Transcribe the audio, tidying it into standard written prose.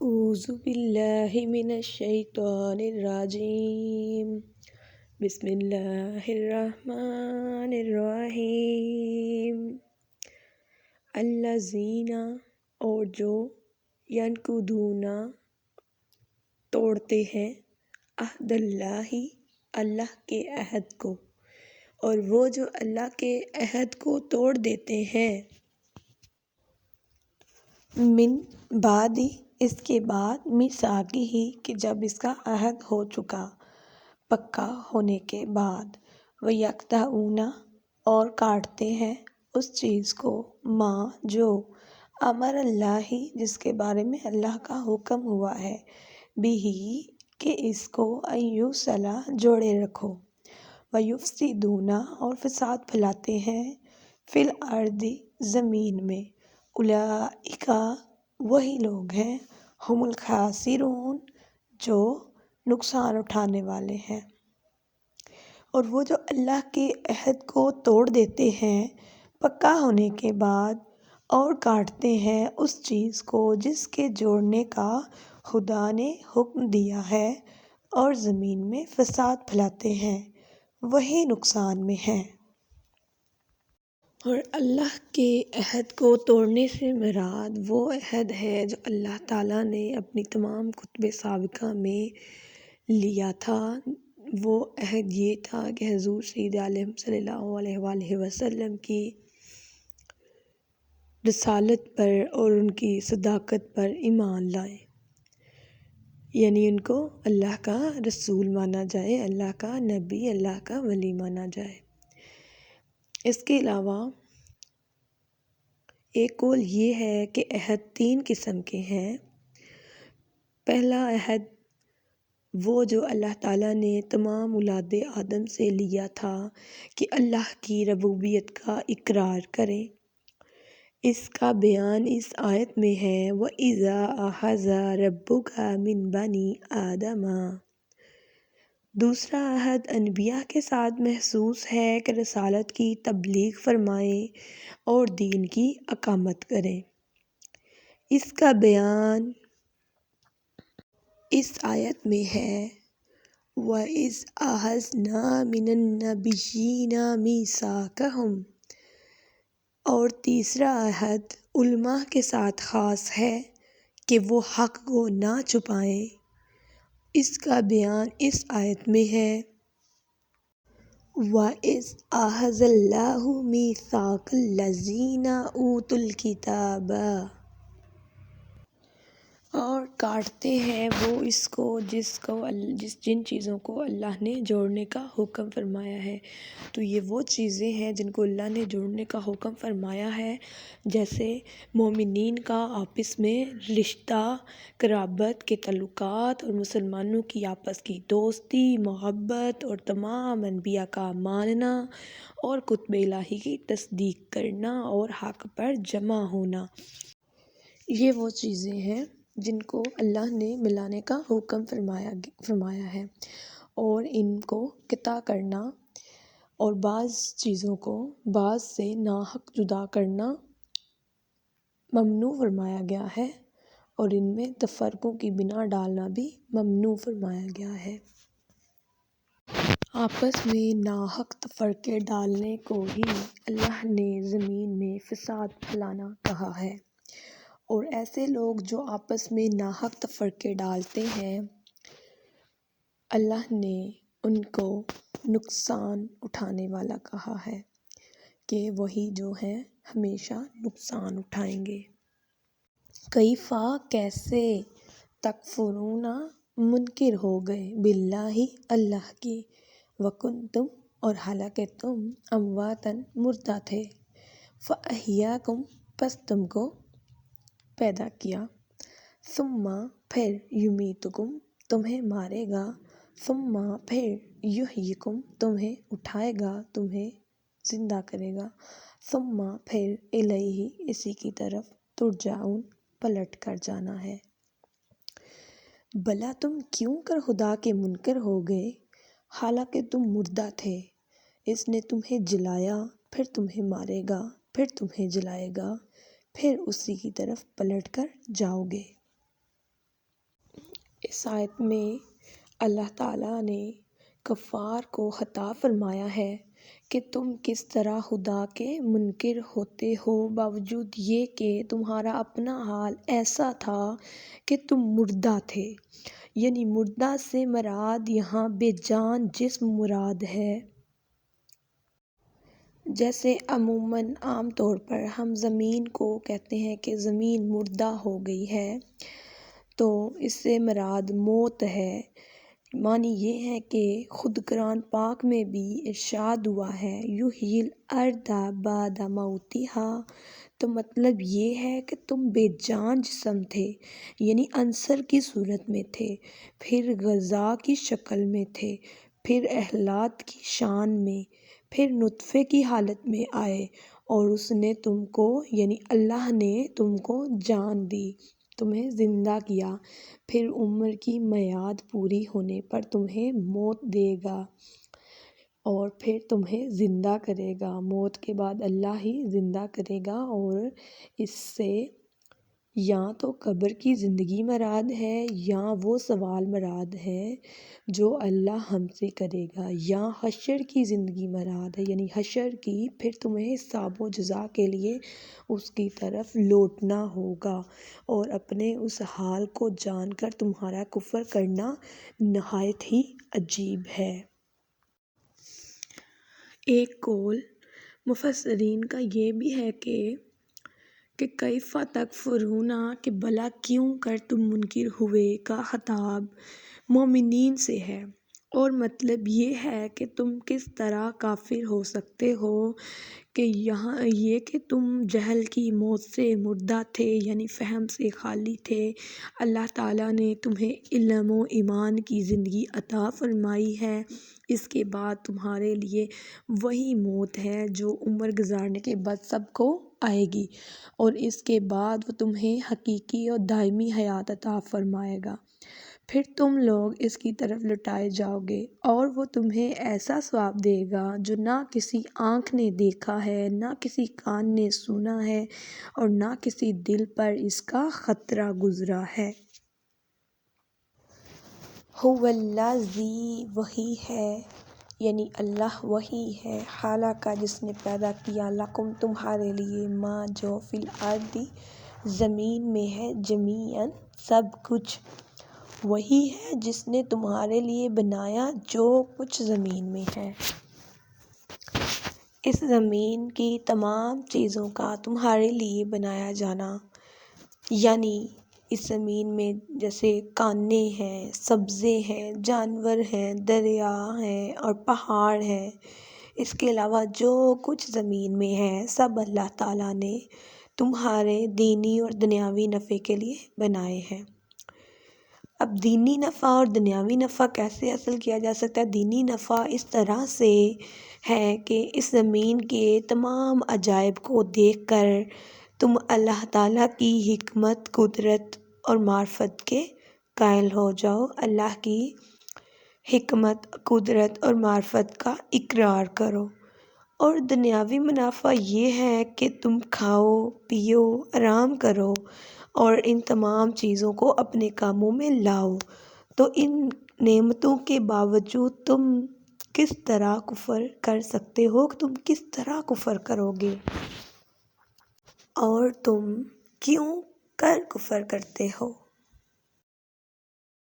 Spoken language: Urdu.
أعوذ بالله من الشيطان الرجيم بسم الله الرحمن الرحیم الذین اور جو ینقضون توڑتے ہیں عہد اللہ اللہ کے عہد کو، اور وہ جو اللہ کے عہد کو توڑ دیتے ہیں من بعد اس کے بعد میثاقہ کہ جب اس کا عہد ہو چکا پکا ہونے کے بعد، وَیَقْطَعُونَ اور کاٹتے ہیں اس چیز کو ماں جو امر اللہ جس کے بارے میں اللہ کا حکم ہوا ہے بِہِ کہ اس کو ان یوصل جوڑے رکھو، وَیُفْسِدُونَ اور فساد پھیلاتے ہیں فی الارض زمین میں، اولئک وہی لوگ ہیں ہم الخاسرون جو نقصان اٹھانے والے ہیں۔ اور وہ جو اللہ کے عہد کو توڑ دیتے ہیں پکا ہونے کے بعد اور کاٹتے ہیں اس چیز کو جس کے جوڑنے کا خدا نے حکم دیا ہے اور زمین میں فساد پھیلاتے ہیں، وہی نقصان میں ہیں۔ اور اللہ کے عہد کو توڑنے سے مراد وہ عہد ہے جو اللہ تعالیٰ نے اپنی تمام کتب سابقہ میں لیا تھا۔ وہ عہد یہ تھا کہ حضور سید عالم صلی اللہ علیہ وآلہ وسلم کی رسالت پر اور ان کی صداقت پر ایمان لائیں، یعنی ان کو اللہ کا رسول مانا جائے، اللہ کا نبی، اللہ کا ولی مانا جائے۔ اس کے علاوہ ایک قول یہ ہے کہ عہد 3 قسم کے ہیں۔ پہلا عہد وہ جو اللہ تعالیٰ نے تمام اولاد آدم سے لیا تھا کہ اللہ کی ربوبیت کا اقرار کریں، اس کا بیان اس آیت میں ہے وَإِذَا أَخَذَ رَبُّكَ مِن بَنِي آدَمَ۔ دوسرا عہد انبیاء کے ساتھ محسوس ہے کہ رسالت کی تبلیغ فرمائیں اور دین کی اقامت کریں، اس کا بیان اس آیت میں ہے وَإِذْ أَخَذْنَا مِنَ النَّبِيِّينَ مِيثَاقَهُمْ۔ اور تیسرا عہد علماء کے ساتھ خاص ہے کہ وہ حق کو نہ چھپائیں، اس کا بیان اس آیت میں ہے وَإِذْ أَخَذَ اللَّهُ مِيثَاقَ الَّذِينَ أُوتُوا الْكِتَابَ۔ اور کاٹتے ہیں وہ اس کو جن چیزوں کو اللہ نے جوڑنے کا حکم فرمایا ہے۔ تو یہ وہ چیزیں ہیں جن کو اللہ نے جوڑنے کا حکم فرمایا ہے، جیسے مومنین کا آپس میں رشتہ، قرابت کے تعلقات، اور مسلمانوں کی آپس کی دوستی، محبت، اور تمام انبیاء کا ماننا، اور کتب الہی کی تصدیق کرنا، اور حق پر جمع ہونا۔ یہ وہ چیزیں ہیں جن کو اللہ نے ملانے کا حکم فرمایا ہے، اور ان کو قطع کرنا اور بعض چیزوں کو بعض سے ناحق جدا کرنا ممنوع فرمایا گیا ہے، اور ان میں تفرقوں کی بنا ڈالنا بھی ممنوع فرمایا گیا ہے۔ آپس میں ناحق تفرقے ڈالنے کو ہی اللہ نے زمین میں فساد پھیلانا کہا ہے، اور ایسے لوگ جو آپس میں ناحق تفرقے ڈالتے ہیں اللہ نے ان کو نقصان اٹھانے والا کہا ہے کہ وہی جو ہیں ہمیشہ نقصان اٹھائیں گے۔ کیف کیسے تکفرون منکر ہو گئے باللہ اللہ کی، وکنتم اور حالانکہ تم امواتا مردہ تھے، فاحیاکم پس تم کو پیدا کیا، ثم پھر یمیتکم تمہیں مارے گا، ثم پھر یحییکم تمہیں اٹھائے گا، تمہیں زندہ کرے گا، ثم پھر الیہ اسی کی طرف ترجعون پلٹ کر جانا ہے۔ بھلا تم کیوں کر خدا کے منکر ہو گئے حالانکہ تم مردہ تھے، اس نے تمہیں جلایا، پھر تمہیں مارے گا، پھر تمہیں جلائے گا، پھر اسی کی طرف پلٹ کر جاؤ گے۔ اس آیت میں اللہ تعالیٰ نے کفار کو خطاب فرمایا ہے کہ تم کس طرح خدا کے منکر ہوتے ہو، باوجود یہ کہ تمہارا اپنا حال ایسا تھا کہ تم مردہ تھے۔ یعنی مردہ سے مراد یہاں بے جان جسم مراد ہے۔ جیسے عموماً عام طور پر ہم زمین کو کہتے ہیں کہ زمین مردہ ہو گئی ہے، تو اس سے مراد موت ہے۔ معنی یہ ہے کہ خود قرآن پاک میں بھی ارشاد ہوا ہے یحیی الارض بعد موتہا، تو مطلب یہ ہے کہ تم بے جان جسم تھے، یعنی عنصر کی صورت میں تھے، پھر غذا کی شکل میں تھے، پھر احلاط کی شان میں، پھر نطفے کی حالت میں آئے، اور اس نے تم کو یعنی اللہ نے تم کو جان دی، تمہیں زندہ کیا، پھر عمر کی میعاد پوری ہونے پر تمہیں موت دے گا اور پھر تمہیں زندہ کرے گا۔ موت کے بعد اللہ ہی زندہ کرے گا، اور اس سے یا تو قبر کی زندگی مراد ہے یا وہ سوال مراد ہے جو اللہ ہم سے کرے گا، یا حشر کی زندگی مراد ہے، یعنی حشر کی، پھر تمہیں حساب و جزا کے لیے اس کی طرف لوٹنا ہوگا۔ اور اپنے اس حال کو جان کر تمہارا کفر کرنا نہایت ہی عجیب ہے۔ ایک قول مفسرین کا یہ بھی ہے کہ کیف تکفرون، کہ بھلا کیوں کر تم منکر ہوئے کا خطاب مومنین سے ہے، اور مطلب یہ ہے کہ تم کس طرح کافر ہو سکتے ہو، کہ یہاں یہ کہ تم جہل کی موت سے مردہ تھے، یعنی فہم سے خالی تھے۔ اللہ تعالیٰ نے تمہیں علم و ایمان کی زندگی عطا فرمائی ہے، اس کے بعد تمہارے لیے وہی موت ہے جو عمر گزارنے کے بعد سب کو آئے گی، اور اس کے بعد وہ تمہیں حقیقی اور دائمی حیات عطا فرمائے گا، پھر تم لوگ اس کی طرف لوٹائے جاؤ گے، اور وہ تمہیں ایسا ثواب دے گا جو نہ کسی آنکھ نے دیکھا ہے، نہ کسی کان نے سنا ہے، اور نہ کسی دل پر اس کا خطرہ گزرا ہے۔ هو الذی، وہی ہے، یعنی اللہ وہی ہے، خلق جس نے پیدا کیا، لکم تمہارے لیے، ما جو فی الارض زمین میں ہے، جمیعاً سب کچھ، وہی ہے جس نے تمہارے لیے بنایا جو کچھ زمین میں ہے۔ اس زمین کی تمام چیزوں کا تمہارے لیے بنایا جانا، یعنی اس زمین میں جیسے کانے ہیں، سبزے ہیں، جانور ہیں، دریا ہیں اور پہاڑ ہیں، اس کے علاوہ جو کچھ زمین میں ہے سب اللہ تعالیٰ نے تمہارے دینی اور دنیاوی نفع کے لیے بنائے ہیں۔ اب دینی نفع اور دنیاوی نفع کیسے حاصل کیا جا سکتا ہے؟ دینی نفع اس طرح سے ہے کہ اس زمین کے تمام عجائب کو دیکھ کر تم اللہ تعالیٰ کی حکمت، قدرت اور معرفت کے قائل ہو جاؤ، اللہ کی حکمت، قدرت اور معرفت کا اقرار کرو۔ اور دنیاوی منافع یہ ہے کہ تم کھاؤ، پیو، آرام کرو اور ان تمام چیزوں کو اپنے کاموں میں لاؤ، تو ان نعمتوں کے باوجود تم کس طرح کفر کر سکتے ہو، تم کس طرح کفر کرو گے، اور تم کیوں کر کفر کرتے ہو؟